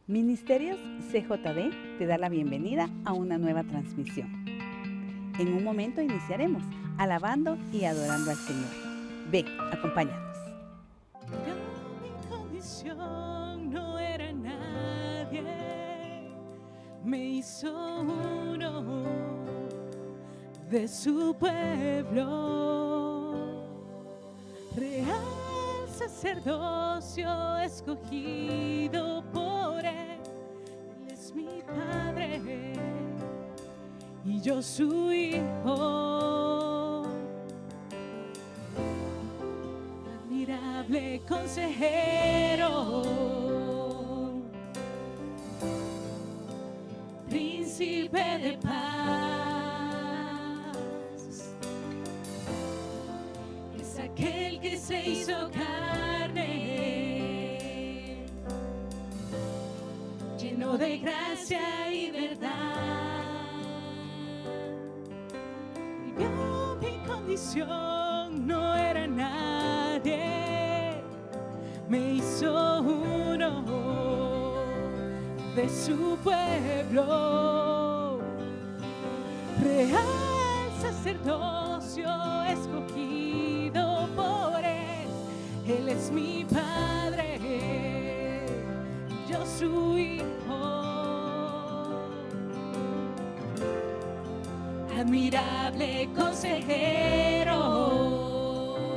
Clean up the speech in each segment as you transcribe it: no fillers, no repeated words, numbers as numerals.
Ministerios CJB te da la bienvenida a una nueva transmisión. En un momento iniciaremos alabando y adorando al Señor. Ven, acompáñanos. Yo, mi condición no era nadie, me hizo uno de su pueblo, real sacerdocio escogido por Él es mi Padre y yo su hijo. Admirable consejero, príncipe de paz, es aquel que se hizo carne, lleno de gracia y verdad. Vio mi condición, no era nadie, me hizo uno de su pueblo, real sacerdocio escogido por Él. Él es mi Padre, yo su hijo. Admirable consejero,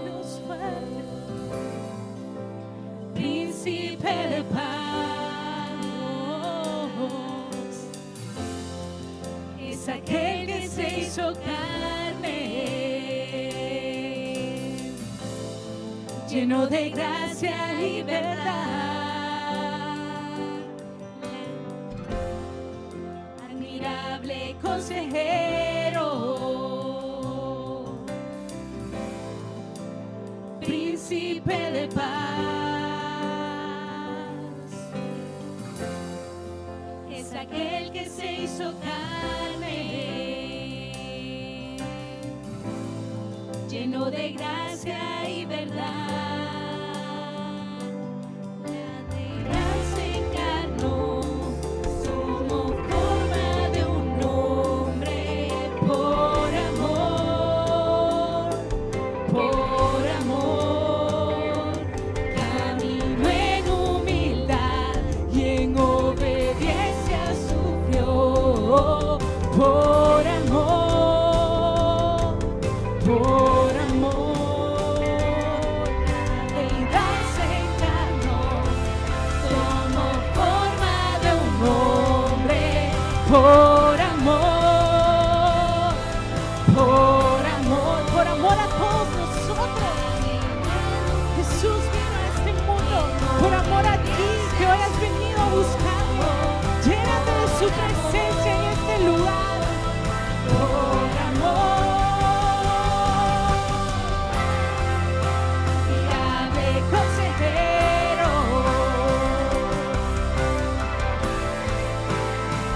Dios fuerte, príncipe de paz, es aquel que se hizo carne, lleno de gracia y verdad. Admirable consejero, príncipe de paz, es aquel que se hizo carne, lleno de gracia y verdad. Por amor, la deidad se encarnó, tomó forma de un hombre. Por amor a todos nosotros. Jesús vino a este mundo, por amor a ti que hoy has venido buscando. Llénate de su presencia en este lugar. Por amor, admirable consejero,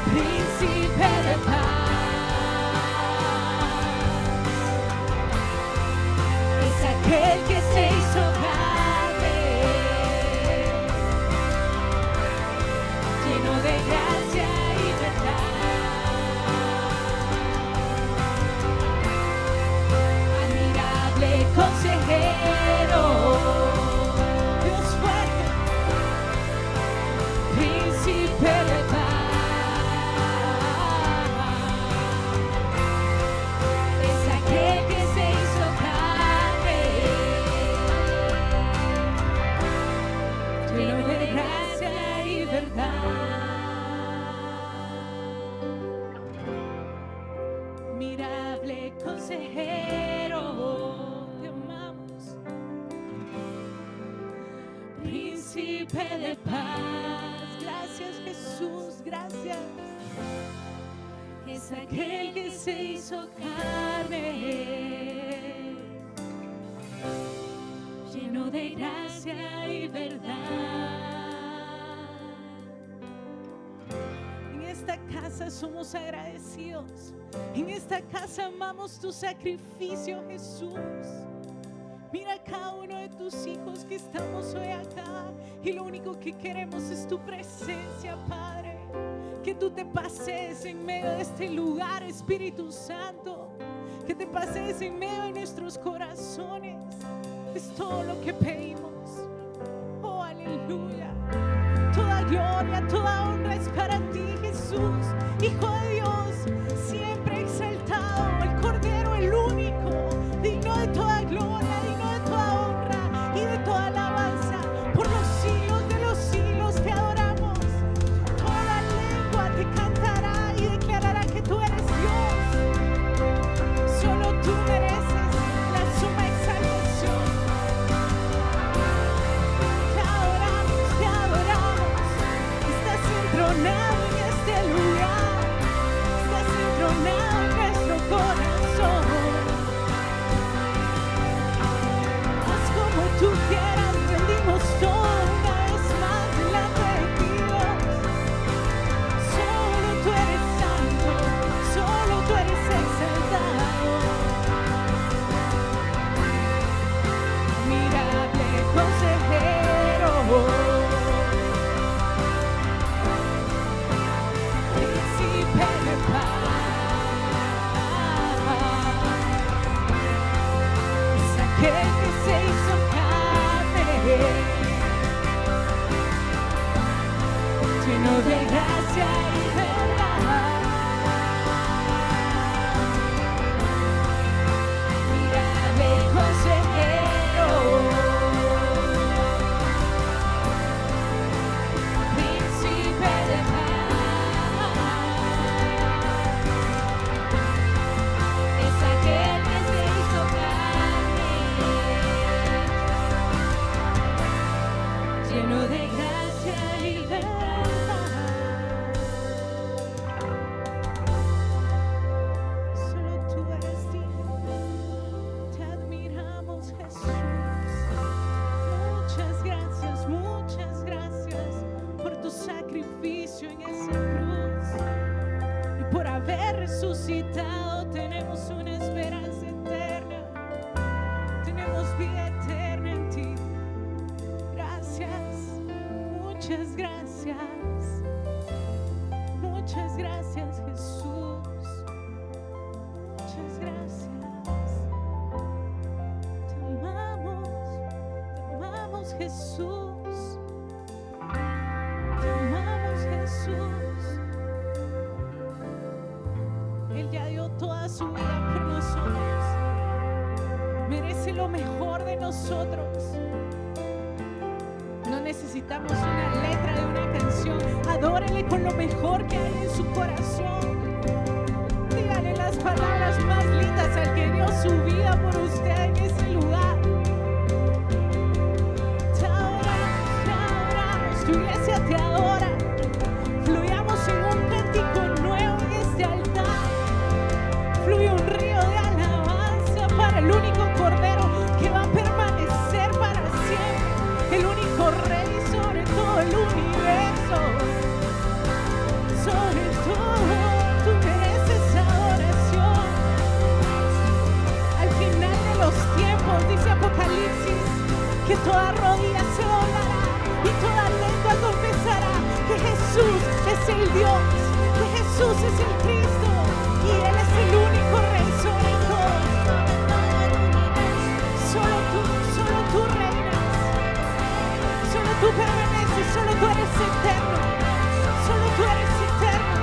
príncipe de paz, es aquel que se hizo carne, lleno de gracia y verdad. Admirable consejero, Dios fuerte, príncipe de paz, es aquel que se hizo carne, lleno de gracia y verdad. Admirable consejero, te amamos, príncipe de paz. Gracias Jesús, gracias. Es aquel que se hizo carne, lleno de gracia y verdad. En esta casa somos agradecidos. En esta casa amamos tu sacrificio, Jesús. Mira cada uno de tus hijos que estamos hoy acá y lo único que queremos es tu presencia, Padre. Que tú te pases en medio de este lugar, Espíritu Santo. Que te pases en medio de nuestros corazones. Es todo lo que pedimos. Oh, aleluya. Toda gloria, toda honra es para ti, Jesús, Hijo de Dios, siempre exaltado, el Cordero, el único, digno de toda gloria, digno de toda honra y de toda alabanza. Por los siglos de los siglos te adoramos. Toda lengua te cantará y declarará que tú eres Dios. Solo tú mereces la suma exaltación. Te adoramos, te adoramos. Estás entronado en este lugar. Estás entronado en nuestro corazón. Haz como tú quieras, rendimos todo una vez más delante de ti, Dios. Solo tú eres santo, solo tú eres exaltado. Admirable consejero, príncipe de paz, es aquel que se hizo carne, lleno de gracia y verdad. Admirable consejero, príncipe de paz, es aquel que se hizo carne, lleno de gracia y verdad. Solo tú eres digno. Te admiramos, Jesús. Muchas gracias por tu sacrificio en esa cruz y por haber resucitado. Tenemos una esperanza eterna, tenemos vida eterna en ti. Gracias, muchas gracias Jesús, muchas gracias. Te amamos Jesús, te amamos Jesús. Él ya dio toda su vida por nosotros, merece lo mejor de nosotros. No necesitamos una letra de una canción, adórele con lo mejor que hay en su corazón. Dígale las palabras más lindas al que dio su vida por usted en ese lugar. Te adoramos, tu iglesia te adora. Fluyamos en un cántico nuevo en este altar. Fluye un río de alabanza para el único Cordero que va a permanecer para siempre, el único Rey sobre todo el universo. Sobre todo tú mereces adoración. Al final de los tiempos, dice Apocalipsis, que toda rodilla se doblará y toda lengua confesará que Jesús es el Dios, que Jesús es el Cristo y Él es el único Rey sobre todo. Solo tú reinas, solo tú permaneces, solo tú eres eterno, solo tú eres eterno,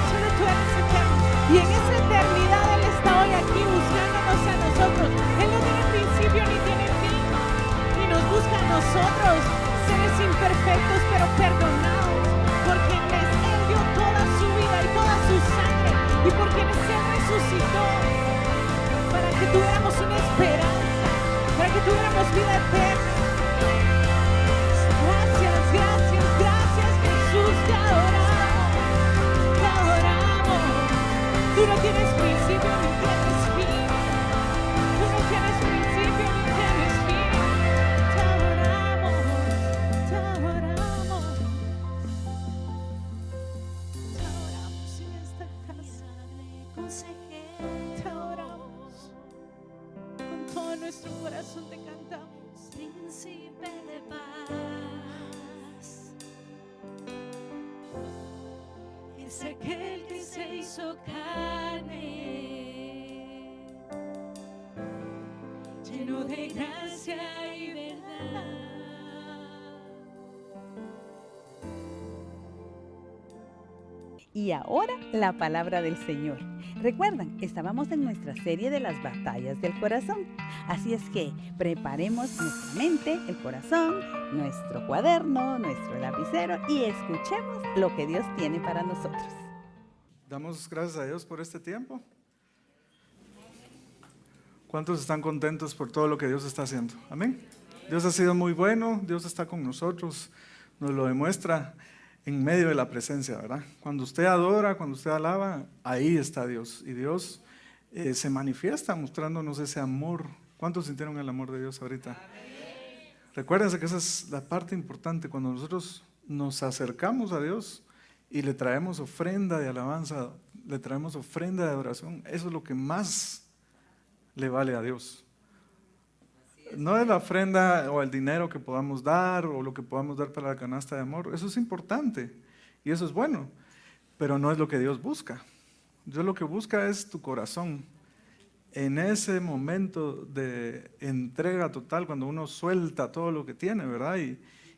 solo tú eres eterno. Y en esa eternidad Él está hoy aquí buscándonos a nosotros. Él no tiene principio ni tiene fin, y nos busca a nosotros, seres imperfectos pero perdonados, porque Él dio toda su vida y toda su sangre, y porque Él resucitó para que tuviéramos una esperanza, para que tuviéramos vida eterna. Gracias Jesús, te adoramos, te adoramos. Tú no tienes principio ni tienes fin, tú no tienes principio ni tienes fin. Te adoramos, te adoramos, te adoramos en esta casa. Te adoramos con todo nuestro corazón te cantamos. Príncipe de paz, es aquel que se hizo carne, lleno de gracia y verdad. Y ahora la palabra del Señor. Recuerdan, estábamos en nuestra serie de las batallas del corazón. Así es que preparemos nuestra mente, el corazón, nuestro cuaderno, nuestro lapicero y escuchemos lo que Dios tiene para nosotros. Damos gracias a Dios por este tiempo. ¿Cuántos están contentos por todo lo que Dios está haciendo? Amén. Dios ha sido muy bueno, Dios está con nosotros, nos lo demuestra en medio de la presencia, ¿verdad? Cuando usted adora, cuando usted alaba, ahí está Dios. Y Dios se manifiesta mostrándonos ese amor. ¿Cuántos sintieron el amor de Dios ahorita? Amén. Recuérdense que esa es la parte importante. Cuando nosotros nos acercamos a Dios y le traemos ofrenda de alabanza, le traemos ofrenda de adoración, eso es lo que más le vale a Dios. No es la ofrenda o el dinero que podamos dar o lo que podamos dar para la canasta de amor. Eso es importante y eso es bueno, pero no es lo que Dios busca. Dios lo que busca es tu corazón. En ese momento de entrega total, cuando uno suelta todo lo que tiene, ¿verdad?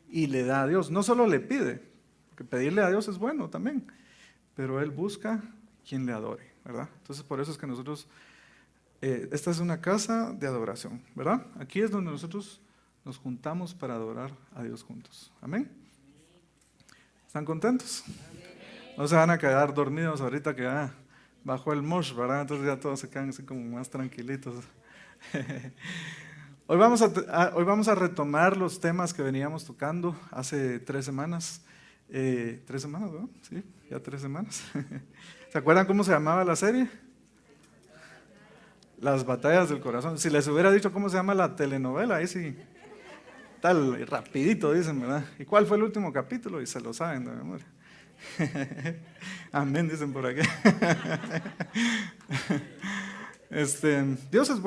Y le da a Dios. No solo le pide, porque pedirle a Dios es bueno también, pero Él busca quien le adore, ¿verdad? Entonces por eso es que nosotros... esta es una casa de adoración, ¿verdad? Aquí es donde nosotros nos juntamos para adorar a Dios juntos. ¿Amén? ¿Están contentos? No se van a quedar dormidos ahorita que bajó el mosh, ¿verdad? Entonces ya todos se quedan así como más tranquilitos. Hoy vamos a retomar los temas que veníamos tocando hace 3 semanas. 3 semanas, ¿no? Sí, ya 3 semanas. ¿Se acuerdan cómo se llamaba la serie? Las batallas del corazón. Si les hubiera dicho cómo se llama la telenovela, ahí sí, tal, rapidito dicen, ¿verdad? ¿Y cuál fue el último capítulo? Y se lo saben de memoria. Amén, dicen por aquí. Dios es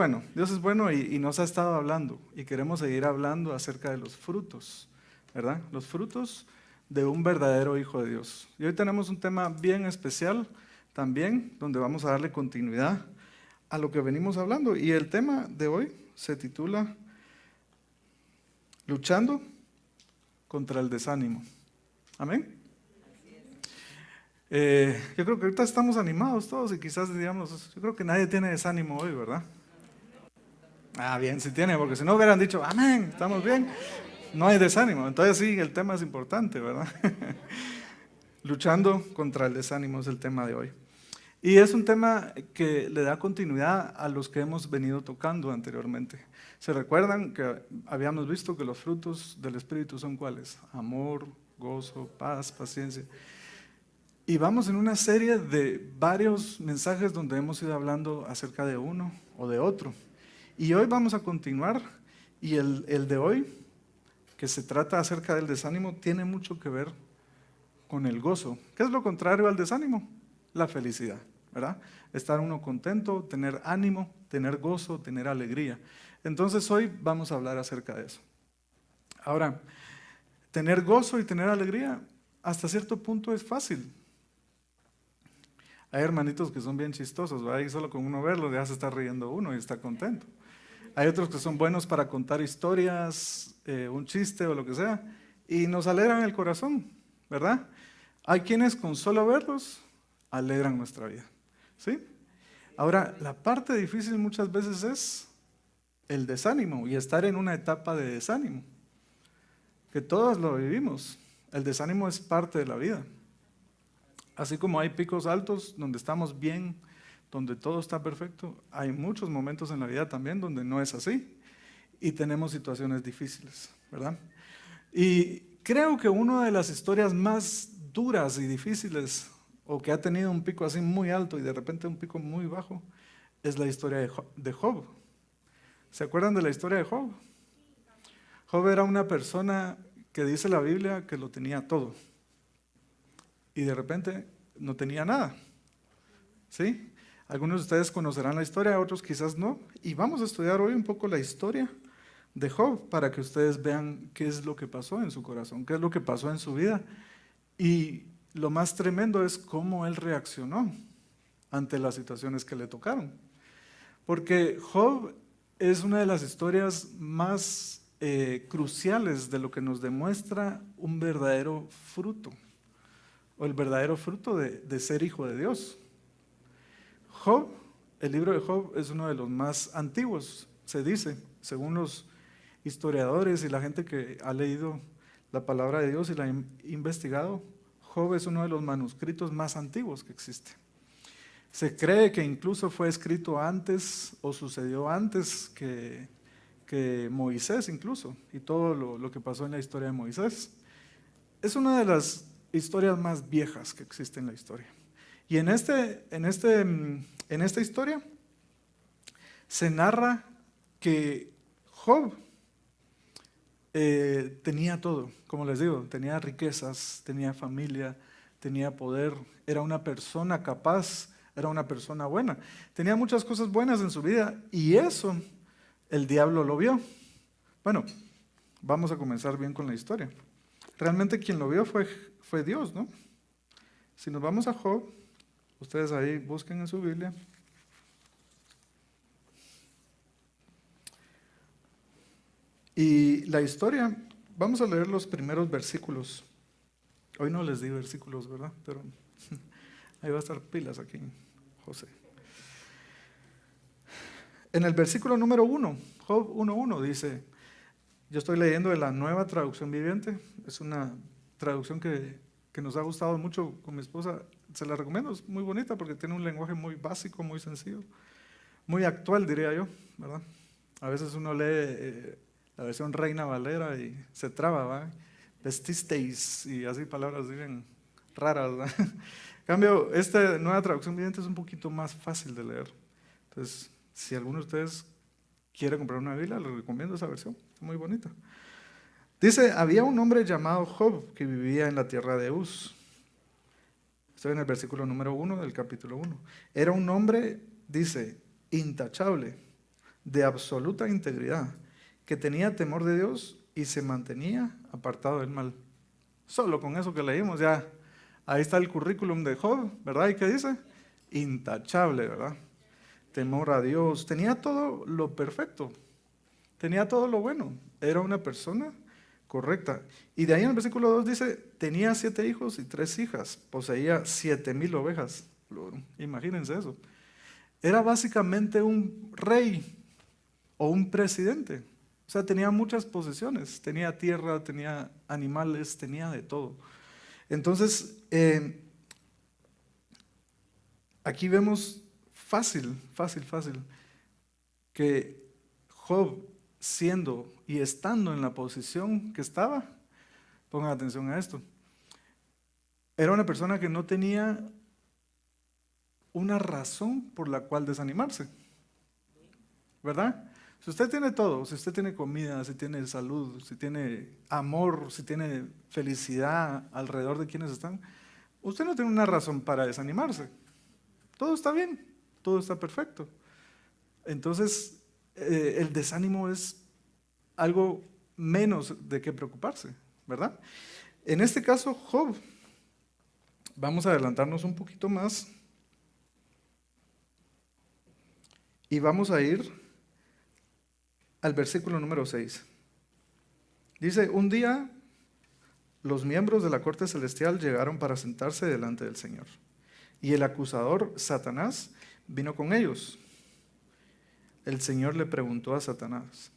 bueno y nos ha estado hablando y queremos seguir hablando acerca de los frutos, ¿verdad? Los frutos de un verdadero hijo de Dios. Y hoy tenemos un tema bien especial también, donde vamos a darle continuidad a lo que venimos hablando. Y el tema de hoy se titula Luchando contra el desánimo. Amén. Yo creo que ahorita estamos animados todos y quizás digamos, yo creo que nadie tiene desánimo hoy, ¿verdad? Bien, sí tiene, porque si no hubieran dicho, amén, estamos bien, no hay desánimo. Entonces sí, el tema es importante, ¿verdad? Luchando contra el desánimo es el tema de hoy. Y es un tema que le da continuidad a los que hemos venido tocando anteriormente. ¿Se recuerdan que habíamos visto que los frutos del Espíritu son cuáles? Amor, gozo, paz, paciencia. Y vamos en una serie de varios mensajes donde hemos ido hablando acerca de uno o de otro. Y hoy vamos a continuar, y el de hoy, que se trata acerca del desánimo, tiene mucho que ver con el gozo. ¿Qué es lo contrario al desánimo? La felicidad, ¿verdad? Estar uno contento, tener ánimo, tener gozo, tener alegría. Entonces hoy vamos a hablar acerca de eso. Ahora, tener gozo y tener alegría hasta cierto punto es fácil. Hay hermanitos que son bien chistosos, ¿verdad? Y solo con uno verlo ya se está riendo uno y está contento. Hay otros que son buenos para contar historias, un chiste o lo que sea, y nos alegran el corazón, ¿verdad? Hay quienes con solo verlos alegran nuestra vida, ¿sí? Ahora, la parte difícil muchas veces es el desánimo y estar en una etapa de desánimo, que todos lo vivimos. El desánimo es parte de la vida. Así como hay picos altos donde estamos bien, donde todo está perfecto, hay muchos momentos en la vida también donde no es así y tenemos situaciones difíciles, ¿verdad? Y creo que una de las historias más duras y difíciles, o que ha tenido un pico así muy alto y de repente un pico muy bajo, es la historia de Job. ¿Se acuerdan de la historia de Job? Job era una persona que dice la Biblia que lo tenía todo y de repente no tenía nada, ¿sí? Algunos de ustedes conocerán la historia, otros quizás no. Y vamos a estudiar hoy un poco la historia de Job para que ustedes vean qué es lo que pasó en su corazón, qué es lo que pasó en su vida. Y lo más tremendo es cómo él reaccionó ante las situaciones que le tocaron. Porque Job es una de las historias más cruciales de lo que nos demuestra un verdadero fruto, o el verdadero fruto de ser hijo de Dios. Job, el libro de Job es uno de los más antiguos, se dice, según los historiadores y la gente que ha leído la palabra de Dios y la ha investigado. Job es uno de los manuscritos más antiguos que existe. Se cree que incluso fue escrito antes o sucedió antes que Moisés incluso, y todo lo que pasó en la historia de Moisés. Es una de las historias más viejas que existe en la historia. Y en esta historia se narra que Job tenía todo, como les digo, tenía riquezas, tenía familia, tenía poder, era una persona capaz, era una persona buena, tenía muchas cosas buenas en su vida y eso el diablo lo vio. Bueno, vamos a comenzar bien con la historia. Realmente quien lo vio fue Dios, ¿no? Si nos vamos a Job, ustedes ahí busquen en su Biblia. Y la historia, vamos a leer los primeros versículos. Hoy no les di versículos, ¿verdad? Pero ahí va a estar pilas aquí, José. En el versículo número 1, Job 1:1 dice, yo estoy leyendo de la Nueva Traducción Viviente, es una traducción que nos ha gustado mucho con mi esposa, se la recomiendo, es muy bonita porque tiene un lenguaje muy básico, muy sencillo, muy actual diría yo, ¿verdad? A veces uno lee la versión Reina Valera y se traba, ¿va? Vestisteis y así palabras bien raras, ¿verdad? En cambio, esta Nueva Traducción Viviente es un poquito más fácil de leer. Entonces, si alguno de ustedes quiere comprar una Biblia, les recomiendo esa versión, es muy bonita. Dice, había un hombre llamado Job que vivía en la tierra de Uz. Estoy en el versículo número 1 del capítulo 1. Era un hombre, dice, intachable, de absoluta integridad, que tenía temor de Dios y se mantenía apartado del mal. Solo con eso que leímos ya, ahí está el currículum de Job, ¿verdad? ¿Y qué dice? Intachable, ¿verdad? Temor a Dios, tenía todo lo perfecto, tenía todo lo bueno, era una persona correcta. Y de ahí en el versículo 2 dice, tenía 7 hijos y 3 hijas, poseía 7,000 ovejas. Imagínense eso. Era básicamente un rey o un presidente. O sea, tenía muchas posesiones, tenía tierra, tenía animales, tenía de todo. Entonces, aquí vemos fácil, que Job, siendo y estando en la posición que estaba, pongan atención a esto, era una persona que no tenía una razón por la cual desanimarse, ¿verdad? Si usted tiene todo, si usted tiene comida, si tiene salud, si tiene amor, si tiene felicidad alrededor de quienes están, usted no tiene una razón para desanimarse. Todo está bien, todo está perfecto. Entonces, el desánimo es algo menos de qué preocuparse, ¿verdad? En este caso, Job, vamos a adelantarnos un poquito más y vamos a ir al versículo número 6. Dice, un día los miembros de la corte celestial llegaron para sentarse delante del Señor. Y el acusador, Satanás, vino con ellos. El Señor le preguntó a Satanás,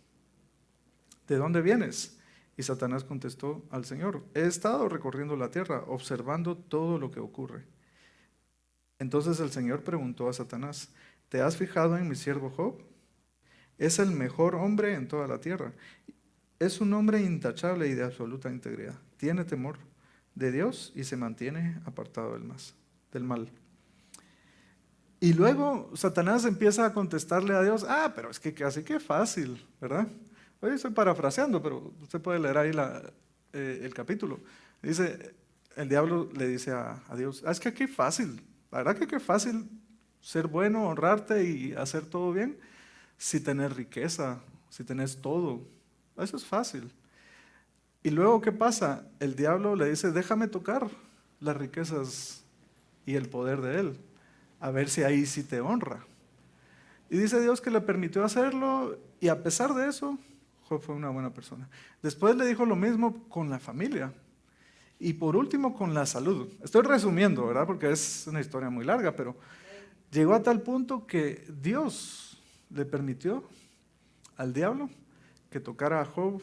¿de dónde vienes? Y Satanás contestó al Señor, he estado recorriendo la tierra, observando todo lo que ocurre. Entonces el Señor preguntó a Satanás, ¿te has fijado en mi siervo Job? Es el mejor hombre en toda la tierra. Es un hombre intachable y de absoluta integridad. Tiene temor de Dios y se mantiene apartado del mal. Y luego Satanás empieza a contestarle a Dios, pero es que así que fácil, ¿verdad? Hoy estoy parafraseando, pero usted puede leer ahí el capítulo. Dice, el diablo le dice a Dios, es que qué fácil, la verdad que qué fácil ser bueno, honrarte y hacer todo bien, si tenés riqueza, si tenés todo. Eso es fácil. Y luego, ¿qué pasa? El diablo le dice, déjame tocar las riquezas y el poder de él, a ver si ahí sí te honra. Y dice Dios que le permitió hacerlo, y a pesar de eso, Job fue una buena persona. Después le dijo lo mismo con la familia. Y por último, con la salud. Estoy resumiendo, ¿verdad? Porque es una historia muy larga, pero llegó a tal punto que Dios le permitió al diablo que tocara a Job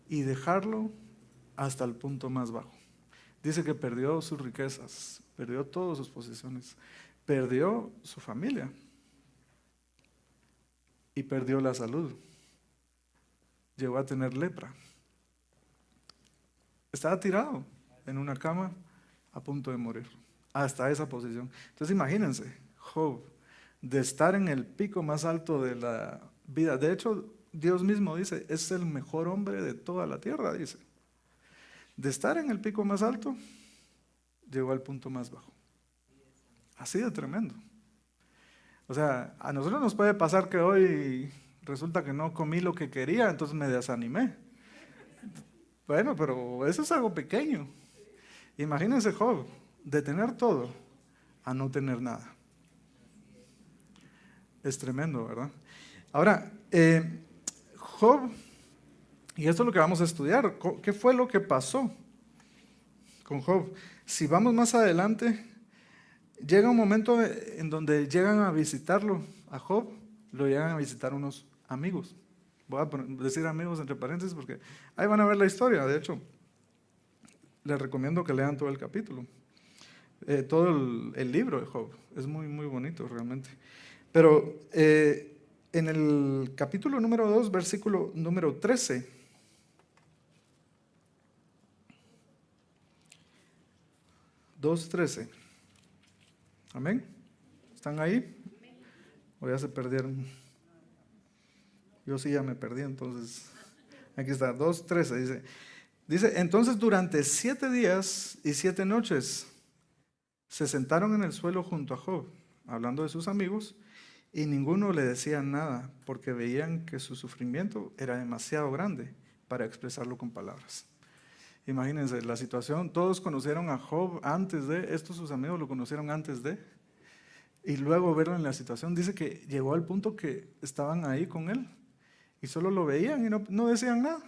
y dejarlo hasta el punto más bajo. Dice que perdió sus riquezas, perdió todas sus posesiones, perdió su familia y perdió la salud. Llegó a tener lepra. Estaba tirado en una cama a punto de morir, hasta esa posición. Entonces imagínense, Job, de estar en el pico más alto de la vida. De hecho, Dios mismo dice, es el mejor hombre de toda la tierra, dice. De estar en el pico más alto, llegó al punto más bajo. Así de tremendo. O sea, a nosotros nos puede pasar que hoy resulta que no comí lo que quería, entonces me desanimé. Bueno, pero eso es algo pequeño. Imagínense Job, de tener todo a no tener nada. Es tremendo, ¿verdad? Ahora, Job, y esto es lo que vamos a estudiar, ¿qué fue lo que pasó con Job? Si vamos más adelante, llega un momento en donde llegan a visitarlo a Job, lo llegan a visitar unos amigos. Voy a decir amigos entre paréntesis porque ahí van a ver la historia. De hecho, les recomiendo que lean todo el capítulo, todo el libro de Job. Es muy, muy bonito realmente. Pero en el capítulo número 2, versículo número 13, ¿amén? ¿Están ahí? ¿O ya se perdieron? Yo sí ya me perdí, entonces. Aquí está, 2:13 dice, entonces durante 7 días y 7 noches se sentaron en el suelo junto a Job, hablando de sus amigos, y ninguno le decía nada, porque veían que su sufrimiento era demasiado grande para expresarlo con palabras. Imagínense la situación, todos conocieron a Job antes de, estos sus amigos lo conocieron antes de, y luego verlo en la situación, dice que llegó al punto que estaban ahí con él, y solo lo veían y no decían nada.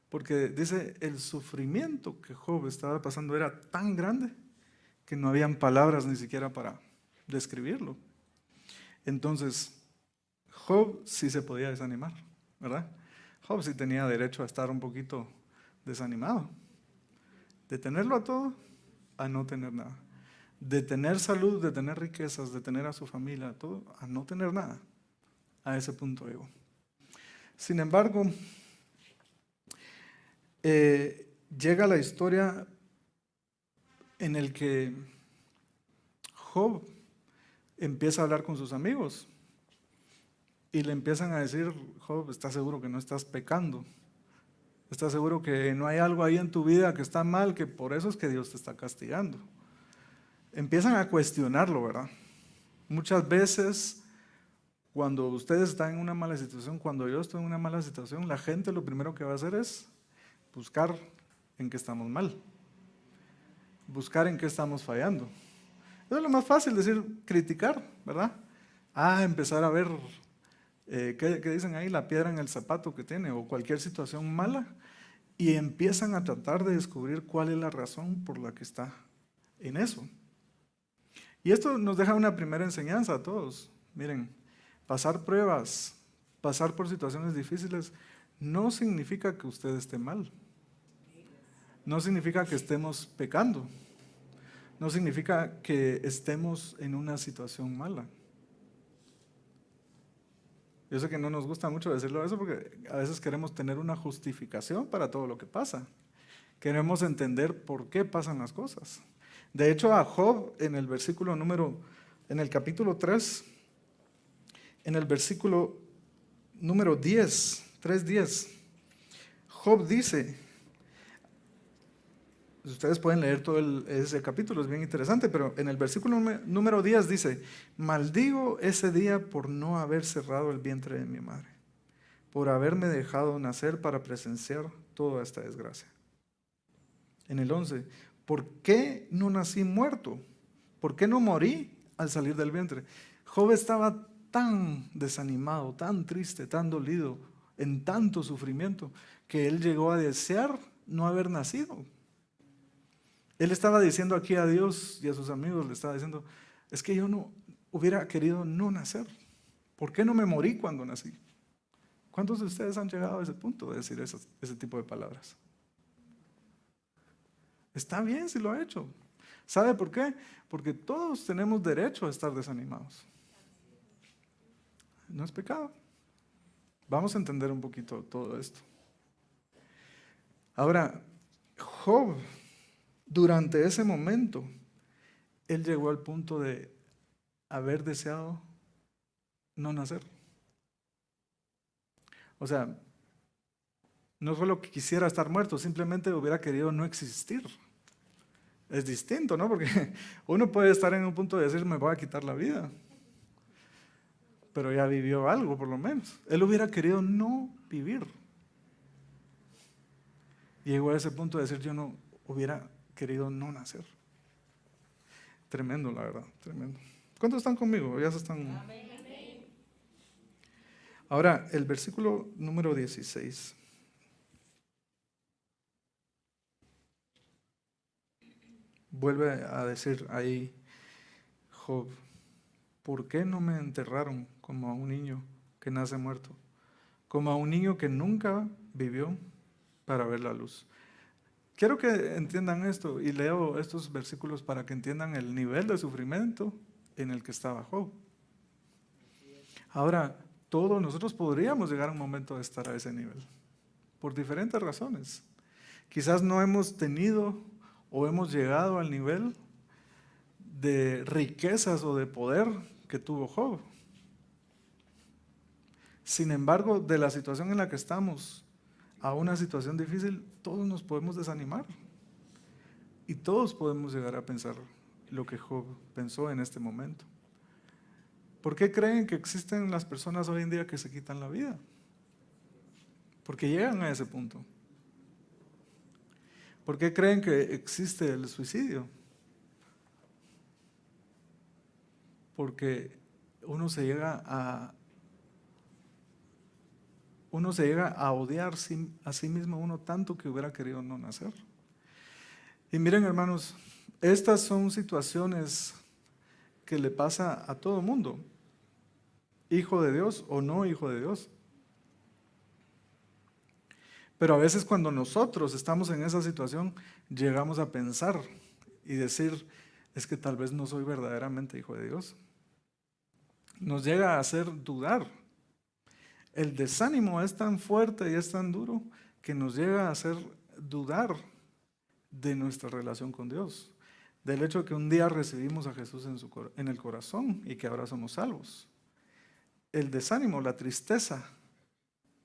Porque dice, el sufrimiento que Job estaba pasando era tan grande que no habían palabras ni siquiera para describirlo. Entonces, Job sí se podía desanimar, ¿verdad? Job sí tenía derecho a estar un poquito desanimado. De tenerlo a todo, a no tener nada. De tener salud, de tener riquezas, de tener a su familia, todo, a no tener nada. A ese punto llegó. Sin embargo, llega la historia en el que Job empieza a hablar con sus amigos y le empiezan a decir, Job, ¿estás seguro que no estás pecando? ¿Estás seguro que no hay algo ahí en tu vida que está mal, que por eso es que Dios te está castigando? Empiezan a cuestionarlo, ¿verdad? Muchas veces cuando ustedes están en una mala situación, cuando yo estoy en una mala situación, la gente lo primero que va a hacer es buscar en qué estamos mal, buscar en qué estamos fallando. Eso es lo más fácil, decir, criticar, ¿verdad? Empezar a ver, ¿qué dicen ahí? La piedra en el zapato que tiene, o cualquier situación mala, y empiezan a tratar de descubrir cuál es la razón por la que está en eso. Y esto nos deja una primera enseñanza a todos. Miren, pasar pruebas, pasar por situaciones difíciles, no significa que usted esté mal. No significa que estemos pecando. No significa que estemos en una situación mala. Yo sé que no nos gusta mucho decirlo eso porque a veces queremos tener una justificación para todo lo que pasa. Queremos entender por qué pasan las cosas. De hecho, a Job en el capítulo 3, en el versículo número 10, 3:10, Job dice, Ustedes pueden leer todo ese capítulo, es bien interesante, pero en el versículo número 10 dice, maldigo ese día por no haber cerrado el vientre de mi madre, por haberme dejado nacer para presenciar toda esta desgracia. En el 11, ¿por qué no nací muerto? ¿Por qué no morí al salir del vientre? Job estaba tan desanimado, tan triste, tan dolido, en tanto sufrimiento, que él llegó a desear no haber nacido. Él estaba diciendo aquí a Dios y a sus amigos, le estaba diciendo, es que yo no hubiera querido no nacer. ¿Por qué no me morí cuando nací? ¿Cuántos de ustedes han llegado a ese punto de decir ese tipo de palabras? Está bien si lo ha hecho. ¿Sabe por qué? Porque todos tenemos derecho a estar desanimados. No es pecado. Vamos a entender un poquito todo esto. Ahora, Job, durante ese momento, él llegó al punto de haber deseado no nacer. O sea, no solo que quisiera estar muerto, simplemente hubiera querido no existir. Es distinto, ¿no? Porque uno puede estar en un punto de decir, me voy a quitar la vida. Pero ya vivió algo, por lo menos. Él hubiera querido no vivir. Llegó a ese punto de decir, yo no hubiera querido no nacer. Tremendo, la verdad, tremendo. ¿Cuántos están conmigo? Ya se están... Ahora, el versículo número 16. Vuelve a decir ahí Job, ¿por qué no me enterraron como a un niño que nace muerto? Como a un niño que nunca vivió para ver la luz. Quiero que entiendan esto y leo estos versículos para que entiendan el nivel de sufrimiento en el que estaba Job. Ahora, todos nosotros podríamos llegar a un momento de estar a ese nivel, por diferentes razones. Quizás no hemos tenido o hemos llegado al nivel de riquezas o de poder que tuvo Job. Sin embargo, de la situación en la que estamos a una situación difícil, todos nos podemos desanimar. Y todos podemos llegar a pensar lo que Job pensó en este momento. ¿Por qué creen que existen las personas hoy en día que se quitan la vida? Porque llegan a ese punto. ¿Por qué creen que existe el suicidio? Porque uno se llega a odiar a sí mismo uno tanto que hubiera querido no nacer. Y miren, hermanos, estas son situaciones que le pasa a todo mundo, hijo de Dios o no hijo de Dios. Pero a veces cuando nosotros estamos en esa situación, llegamos a pensar y decir, es que tal vez no soy verdaderamente hijo de Dios. Nos llega a hacer dudar. El desánimo es tan fuerte y es tan duro que nos llega a hacer dudar de nuestra relación con Dios, del hecho de que un día recibimos a Jesús en el corazón y que ahora somos salvos. El desánimo, la tristeza,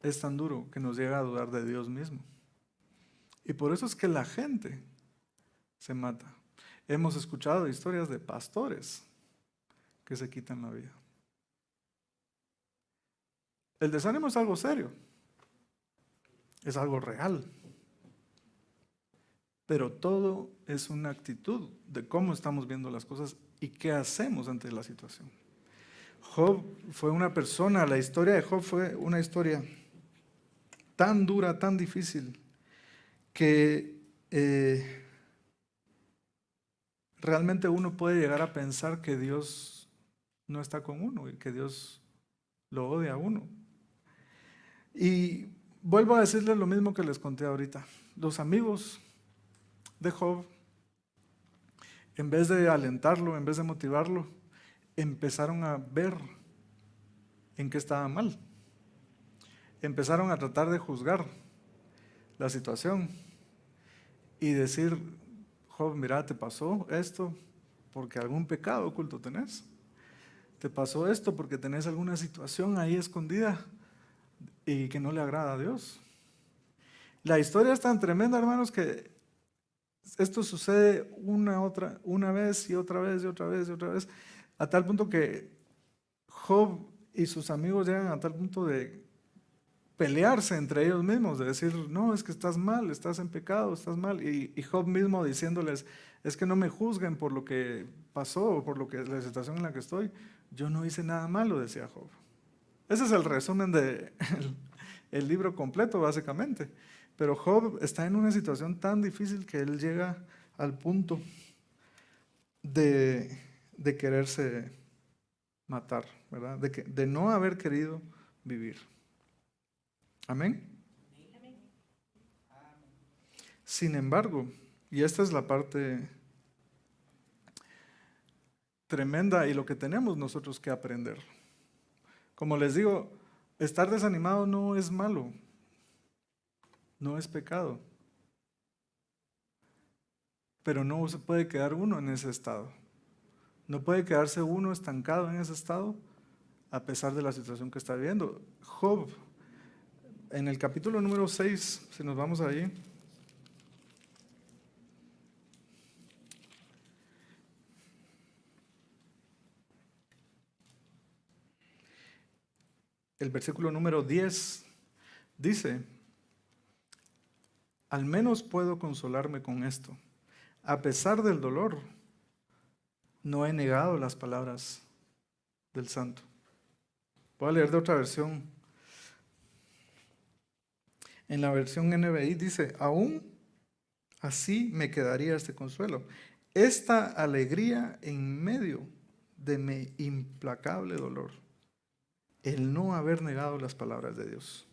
es tan duro que nos llega a dudar de Dios mismo. Y por eso es que la gente se mata. Hemos escuchado historias de pastores que se quitan la vida. El desánimo es algo serio, es algo real, pero todo es una actitud de cómo estamos viendo las cosas y qué hacemos ante la situación. Job fue una persona, la historia de Job fue una historia tan dura, tan difícil, que realmente uno puede llegar a pensar que Dios no está con uno y que Dios lo odia a uno. Y vuelvo a decirles lo mismo que les conté ahorita. Los amigos de Job, en vez de alentarlo, en vez de motivarlo, empezaron a ver en qué estaba mal. Empezaron a tratar de juzgar la situación y decir, Job, mira, te pasó esto porque algún pecado oculto tenés. Te pasó esto porque tenés alguna situación ahí escondida y que no le agrada a Dios. La historia es tan tremenda, hermanos, que esto sucede una vez y otra vez y otra vez y otra vez, a tal punto que Job y sus amigos llegan a tal punto de pelearse entre ellos mismos, de decir, no, es que estás mal, estás en pecado, estás mal. Y Job mismo diciéndoles, es que no me juzguen por lo que pasó, por la situación en la que estoy. Yo no hice nada malo, decía Job. Ese es el resumen del libro completo, básicamente. Pero Job está en una situación tan difícil que él llega al punto de quererse matar, ¿verdad? De no haber querido vivir. Amén. Sin embargo, y esta es la parte tremenda y lo que tenemos nosotros que aprender. Como les digo, estar desanimado no es malo, no es pecado, pero no se puede quedar uno en ese estado. No puede quedarse uno estancado en ese estado a pesar de la situación que está viviendo. Job, en el capítulo número 6, si nos vamos allí, el versículo número 10 dice, al menos puedo consolarme con esto. A pesar del dolor, no he negado las palabras del santo. Voy a leer de otra versión. En la versión NBI dice, aún así me quedaría este consuelo, esta alegría en medio de mi implacable dolor, el no haber negado las palabras de Dios.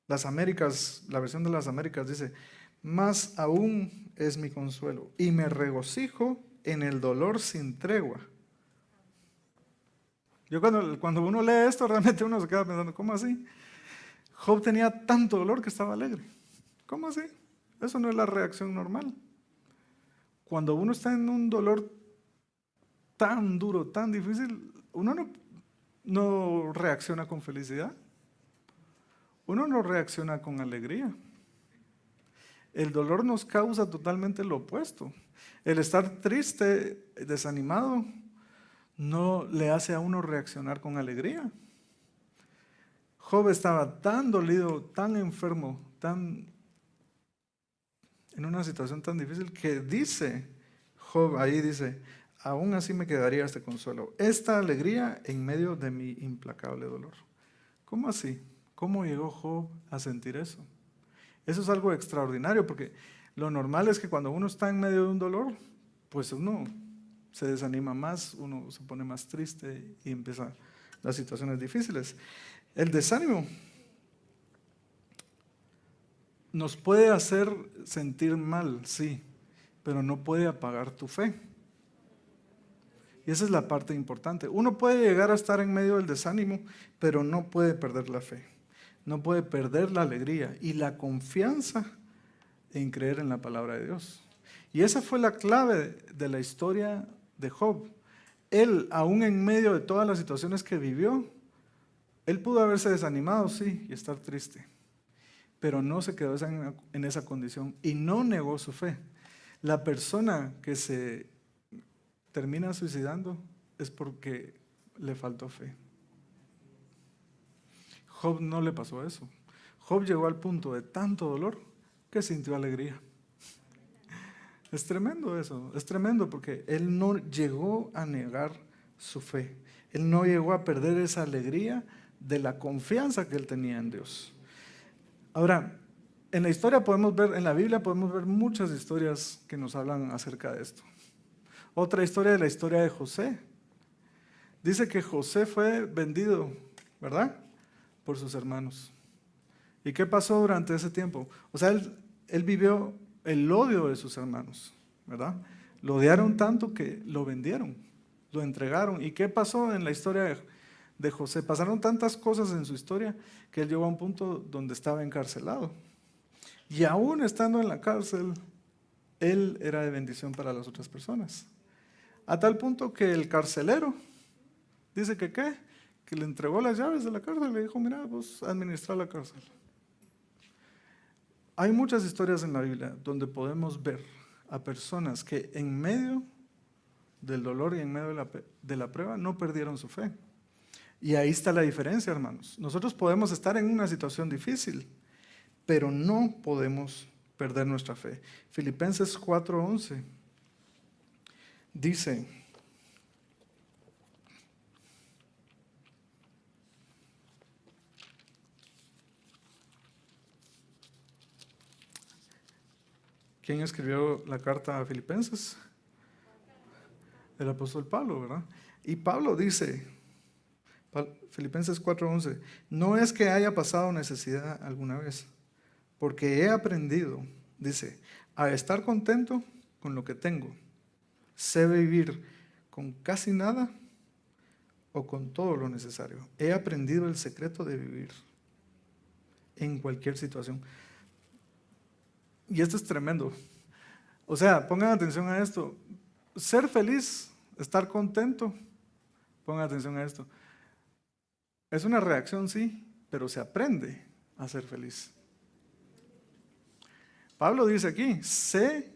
Las Américas, la versión de las Américas dice, más aún es mi consuelo y me regocijo en el dolor sin tregua. Yo cuando uno lee esto, realmente uno se queda pensando, ¿cómo así? Job tenía tanto dolor que estaba alegre. ¿Cómo así? Eso no es la reacción normal. Cuando uno está en un dolor tan duro, tan difícil, uno no reacciona con felicidad. Uno no reacciona con alegría. El dolor nos causa totalmente lo opuesto. El estar triste, desanimado, no le hace a uno reaccionar con alegría. Job estaba tan dolido, tan enfermo, en una situación tan difícil que dice Job, ahí dice, aún así me quedaría este consuelo, esta alegría en medio de mi implacable dolor. ¿Cómo así? ¿Cómo llegó Job a sentir eso? Eso es algo extraordinario porque lo normal es que cuando uno está en medio de un dolor, pues uno se desanima más, uno se pone más triste y empiezan las situaciones difíciles. El desánimo nos puede hacer sentir mal, sí, pero no puede apagar tu fe. Y esa es la parte importante. Uno puede llegar a estar en medio del desánimo, pero no puede perder la fe. No puede perder la alegría y la confianza en creer en la palabra de Dios. Y esa fue la clave de la historia de Job. Él, aún en medio de todas las situaciones que vivió, él pudo haberse desanimado, sí, y estar triste, pero no se quedó en esa condición y no negó su fe. La persona que se termina suicidando es porque le faltó fe. Job no le pasó eso. Job llegó al punto de tanto dolor que sintió alegría. Es tremendo eso, es tremendo porque él no llegó a negar su fe. Él no llegó a perder esa alegría de la confianza que él tenía en Dios. Ahora, en la historia en la Biblia podemos ver muchas historias que nos hablan acerca de esto. Otra historia es la historia de José. Dice que José fue vendido, ¿verdad?, por sus hermanos. ¿Y qué pasó durante ese tiempo? O sea, él vivió el odio de sus hermanos, ¿verdad? Lo odiaron tanto que lo vendieron, lo entregaron. ¿Y qué pasó en la historia de José? Pasaron tantas cosas en su historia que él llegó a un punto donde estaba encarcelado. Y aún estando en la cárcel, él era de bendición para las otras personas. A tal punto que el carcelero dice que le entregó las llaves de la cárcel y le dijo, mira, vos administra la cárcel. Hay muchas historias en la Biblia donde podemos ver a personas que en medio del dolor y en medio de la prueba no perdieron su fe. Y ahí está la diferencia, hermanos. Nosotros podemos estar en una situación difícil, pero no podemos perder nuestra fe. Filipenses 4:11 dice: ¿quién escribió la carta a Filipenses? El apóstol Pablo, ¿verdad? Y Pablo dice, Filipenses 4:11, no es que haya pasado necesidad alguna vez, porque he aprendido, dice, a estar contento con lo que tengo. Sé vivir con casi nada o con todo lo necesario. He aprendido el secreto de vivir en cualquier situación. Y esto es tremendo. O sea, pongan atención a esto. Ser feliz, estar contento, pongan atención a esto. Es una reacción, sí, pero se aprende a ser feliz. Pablo dice aquí, sé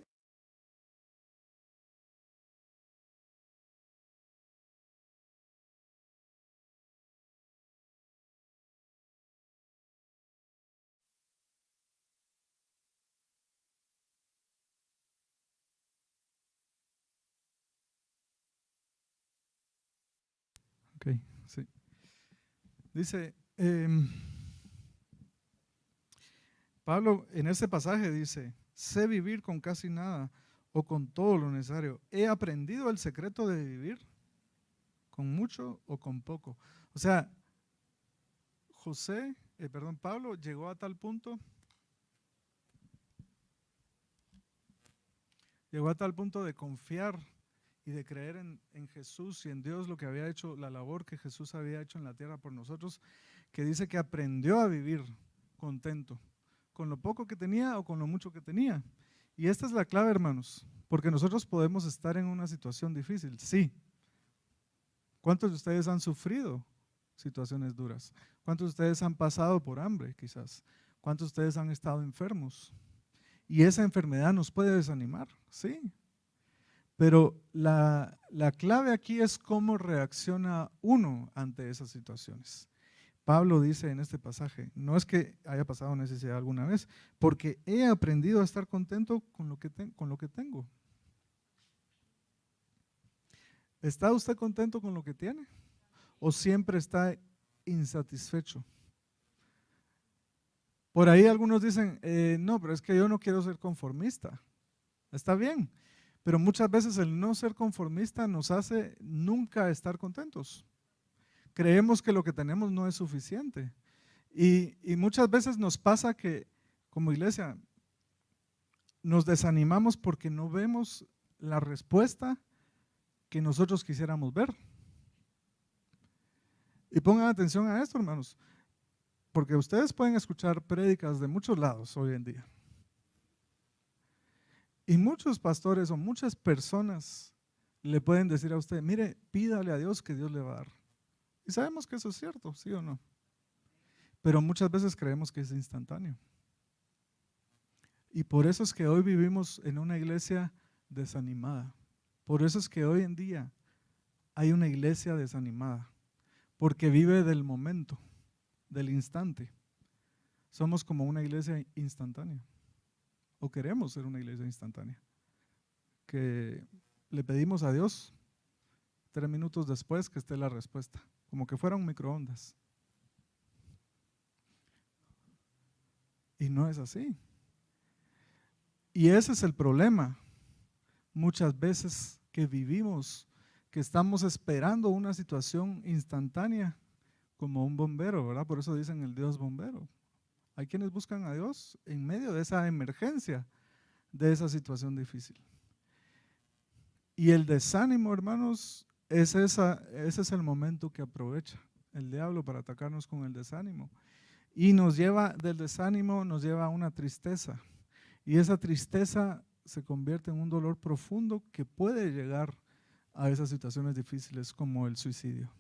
okay, sí. Dice, Pablo en ese pasaje dice, sé vivir con casi nada o con todo lo necesario. He aprendido el secreto de vivir con mucho o con poco. O sea, Pablo llegó a tal punto de confiar y de creer en Jesús y en Dios, lo que había hecho, la labor que Jesús había hecho en la tierra por nosotros, que dice que aprendió a vivir contento, con lo poco que tenía o con lo mucho que tenía. Y esta es la clave, hermanos, porque nosotros podemos estar en una situación difícil, sí. ¿Cuántos de ustedes han sufrido situaciones duras? ¿Cuántos de ustedes han pasado por hambre, quizás? ¿Cuántos de ustedes han estado enfermos? Y esa enfermedad nos puede desanimar, sí. Pero la clave aquí es cómo reacciona uno ante esas situaciones. Pablo dice en este pasaje, no es que haya pasado necesidad alguna vez, porque he aprendido a estar contento con lo que tengo. ¿Está usted contento con lo que tiene? ¿O siempre está insatisfecho? Por ahí algunos dicen, no, pero es que yo no quiero ser conformista. Está bien, pero muchas veces el no ser conformista nos hace nunca estar contentos. Creemos que lo que tenemos no es suficiente. Y muchas veces nos pasa que como iglesia nos desanimamos porque no vemos la respuesta que nosotros quisiéramos ver. Y pongan atención a esto, hermanos, porque ustedes pueden escuchar prédicas de muchos lados hoy en día. Y muchos pastores o muchas personas le pueden decir a usted, mire, pídale a Dios que Dios le va a dar. Y sabemos que eso es cierto, ¿sí o no? Pero muchas veces creemos que es instantáneo. Y por eso es que hoy vivimos en una iglesia desanimada. Por eso es que hoy en día hay una iglesia desanimada. Porque vive del momento, del instante. Somos como una iglesia instantánea. O queremos ser una iglesia instantánea. Que le pedimos a Dios 3 minutos después que esté la respuesta. Como que fuera un microondas. Y no es así. Y ese es el problema. Muchas veces que vivimos, que estamos esperando una situación instantánea, como un bombero, ¿verdad? Por eso dicen el Dios bombero. Hay quienes buscan a Dios en medio de esa emergencia, de esa situación difícil. Y el desánimo, hermanos, ese es el momento que aprovecha el diablo para atacarnos con el desánimo. Y del desánimo nos lleva a una tristeza. Y esa tristeza se convierte en un dolor profundo que puede llegar a esas situaciones difíciles como el suicidio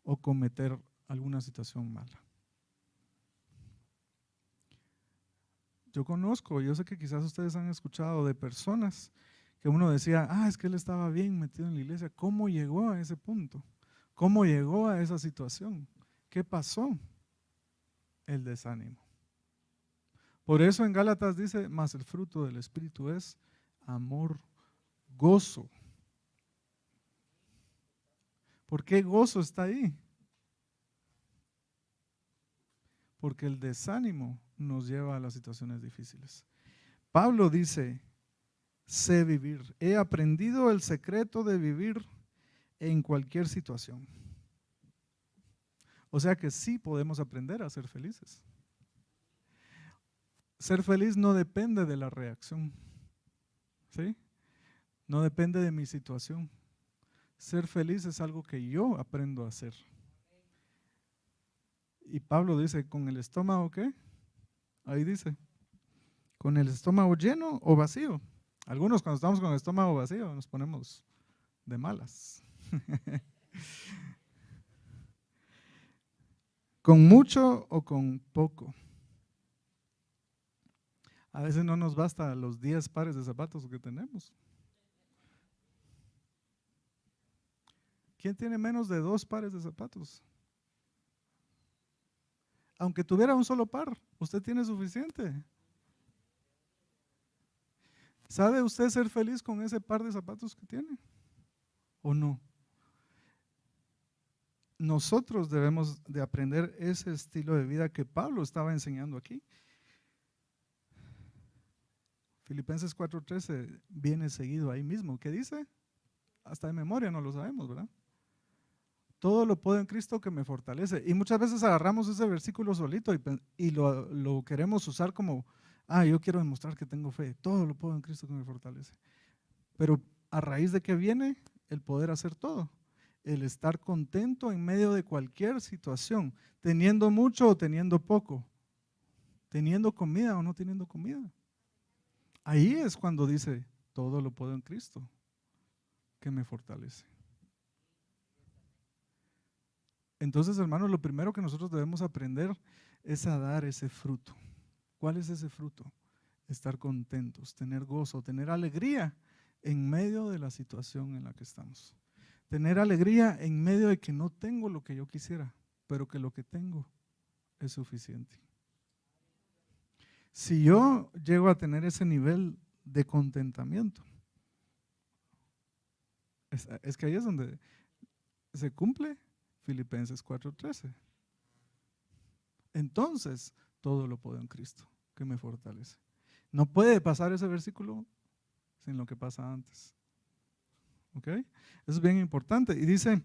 o cometer alguna situación mala. Yo conozco, yo sé que quizás ustedes han escuchado de personas que uno decía, es que él estaba bien metido en la iglesia. ¿Cómo llegó a ese punto? ¿Cómo llegó a esa situación? ¿Qué pasó? El desánimo. Por eso en Gálatas dice, mas el fruto del Espíritu es amor, gozo. ¿Por qué gozo está ahí? Porque el desánimo nos lleva a las situaciones difíciles. Pablo dice, sé vivir. He aprendido el secreto de vivir en cualquier situación. O sea que sí podemos aprender a ser felices. Ser feliz no depende de la reacción, ¿sí? No depende de mi situación. Ser feliz es algo que yo aprendo a hacer. Y Pablo dice, ¿con el estómago qué? Ahí dice, ¿con el estómago lleno o vacío? Algunos cuando estamos con el estómago vacío nos ponemos de malas. ¿Con mucho o con poco? A veces no nos basta los 10 pares de zapatos que tenemos. ¿Quién tiene menos de 2 pares de zapatos? Aunque tuviera un solo par, usted tiene suficiente. ¿Sabe usted ser feliz con ese par de zapatos que tiene? ¿O no? Nosotros debemos de aprender ese estilo de vida que Pablo estaba enseñando aquí. Filipenses 4:13 viene seguido ahí mismo. ¿Qué dice? Hasta de memoria no lo sabemos, ¿verdad? Todo lo puedo en Cristo que me fortalece. Y muchas veces agarramos ese versículo solito y lo queremos usar como, yo quiero demostrar que tengo fe. Todo lo puedo en Cristo que me fortalece. Pero a raíz de que viene el poder hacer todo. El estar contento en medio de cualquier situación, teniendo mucho o teniendo poco, teniendo comida o no teniendo comida. Ahí es cuando dice, todo lo puedo en Cristo que me fortalece. Entonces, hermanos, lo primero que nosotros debemos aprender es a dar ese fruto. ¿Cuál es ese fruto? Estar contentos, tener gozo, tener alegría en medio de la situación en la que estamos. Tener alegría en medio de que no tengo lo que yo quisiera, pero que lo que tengo es suficiente. Si yo llego a tener ese nivel de contentamiento, es que ahí es donde se cumple Filipenses 4:13. Entonces, todo lo puedo en Cristo, que me fortalece. No puede pasar ese versículo sin lo que pasa antes. ¿Ok? Eso es bien importante. Y dice,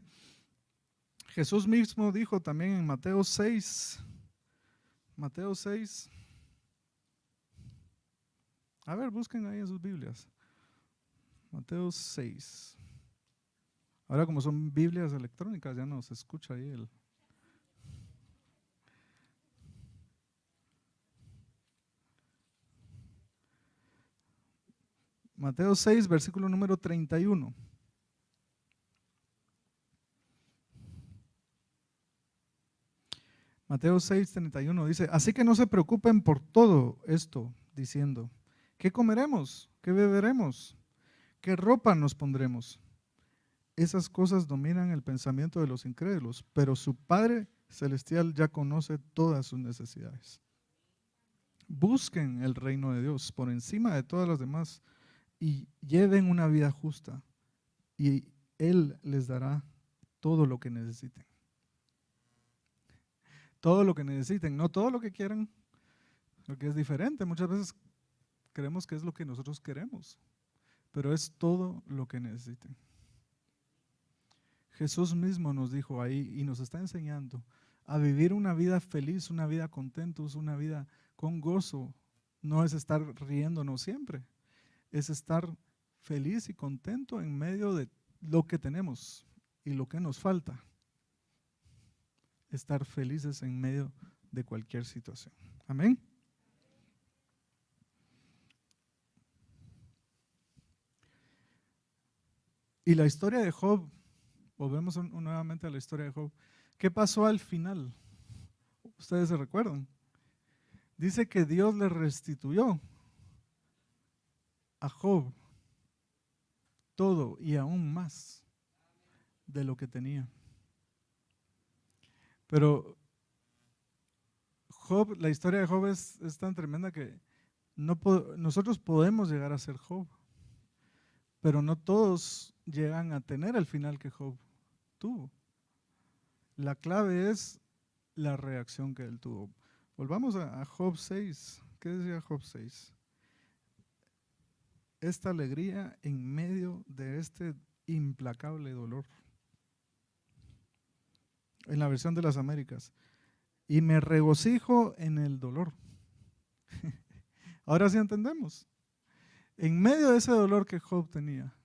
Jesús mismo dijo también en Mateo 6, a ver, busquen ahí en sus Biblias. Mateo 6. Ahora como son Biblias electrónicas, ya no se escucha ahí el... Mateo 6, versículo número 31. Mateo 6, 31 dice, así que no se preocupen por todo esto, diciendo, ¿qué comeremos? ¿Qué beberemos? ¿Qué ropa nos pondremos? Esas cosas dominan el pensamiento de los incrédulos, pero su Padre Celestial ya conoce todas sus necesidades. Busquen el reino de Dios por encima de todas las demás y lleven una vida justa y Él les dará todo lo que necesiten. Todo lo que necesiten, no todo lo que quieran, porque es diferente. Muchas veces creemos que es lo que nosotros queremos, pero es todo lo que necesiten. Jesús mismo nos dijo ahí y nos está enseñando a vivir una vida feliz, una vida contentos, una vida con gozo. No es estar riéndonos siempre, es estar feliz y contento en medio de lo que tenemos y lo que nos falta. Estar felices en medio de cualquier situación. Amén. Y la historia de Job, volvemos nuevamente a la historia de Job. ¿Qué pasó al final? ¿Ustedes se recuerdan? dice que Dios le restituyó a Job todo y aún más de lo que tenía. Pero Job, la historia de Job es tan tremenda que nosotros podemos llegar a ser Job, pero no todos llegan a tener el final que Job tuvo. La clave es la reacción que él tuvo. Volvamos a Job 6. ¿Qué decía Job 6? Esta alegría en medio de este implacable dolor. En la versión de las Américas. Y me regocijo en el dolor. Ahora sí entendemos. En medio de ese dolor que Job tenía,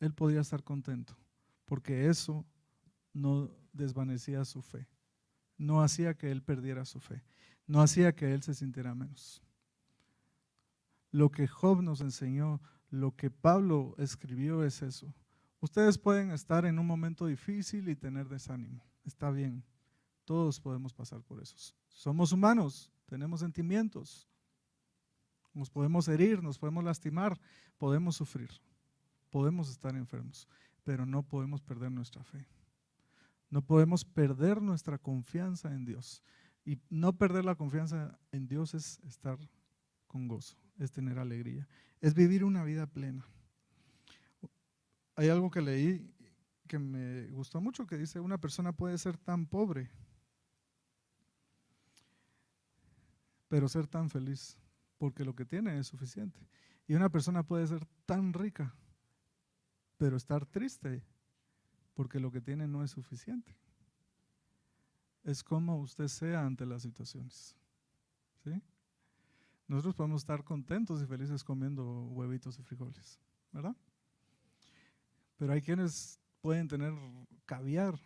él podía estar contento, porque eso no desvanecía su fe, no hacía que él perdiera su fe, no hacía que él se sintiera menos. Lo que Job nos enseñó, lo que Pablo escribió es eso. Ustedes pueden estar en un momento difícil y tener desánimo, está bien, todos podemos pasar por eso. Somos humanos, tenemos sentimientos, nos podemos herir, nos podemos lastimar, podemos sufrir, podemos estar enfermos, pero no podemos perder nuestra fe. No podemos perder nuestra confianza en Dios. Y no perder la confianza en Dios es estar con gozo, es tener alegría, es vivir una vida plena. Hay algo que leí que me gustó mucho, que dice: una persona puede ser tan pobre, pero ser tan feliz, porque lo que tiene es suficiente. Y una persona puede ser tan rica, pero estar triste, porque lo que tiene no es suficiente. Es como usted sea ante las situaciones, ¿sí? Nosotros podemos estar contentos y felices comiendo huevitos y frijoles, ¿verdad? Pero hay quienes pueden tener caviar,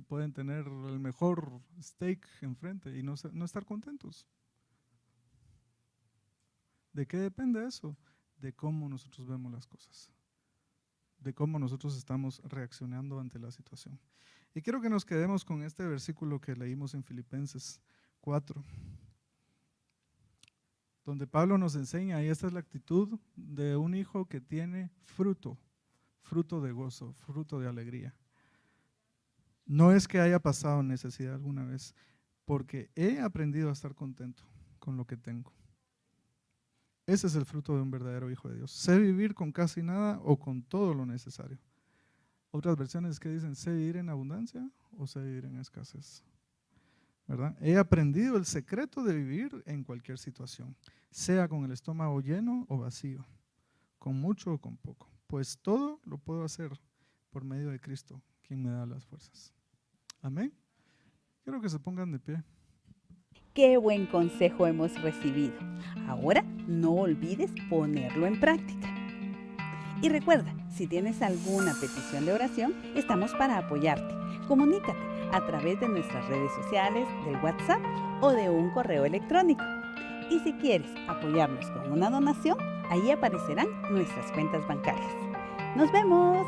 pueden tener el mejor steak enfrente y no estar contentos. ¿De qué depende eso? De cómo nosotros vemos las cosas, de cómo nosotros estamos reaccionando ante la situación. Y quiero que nos quedemos con este versículo que leímos en Filipenses 4, donde Pablo nos enseña, y esta es la actitud de un hijo que tiene fruto de gozo, fruto de alegría. No es que haya pasado necesidad alguna vez, porque he aprendido a estar contento con lo que tengo. Ese es el fruto de un verdadero hijo de Dios. Sé vivir con casi nada o con todo lo necesario. Otras versiones que dicen, sé vivir en abundancia o sé vivir en escasez, ¿verdad? He aprendido el secreto de vivir en cualquier situación, sea con el estómago lleno o vacío, con mucho o con poco, pues todo lo puedo hacer por medio de Cristo, quien me da las fuerzas. Amén. Quiero que se pongan de pie. Qué buen consejo hemos recibido. Ahora no olvides ponerlo en práctica. Y recuerda, si tienes alguna petición de oración, estamos para apoyarte. Comunícate a través de nuestras redes sociales, del WhatsApp o de un correo electrónico. Y si quieres apoyarnos con una donación, ahí aparecerán nuestras cuentas bancarias. ¡Nos vemos!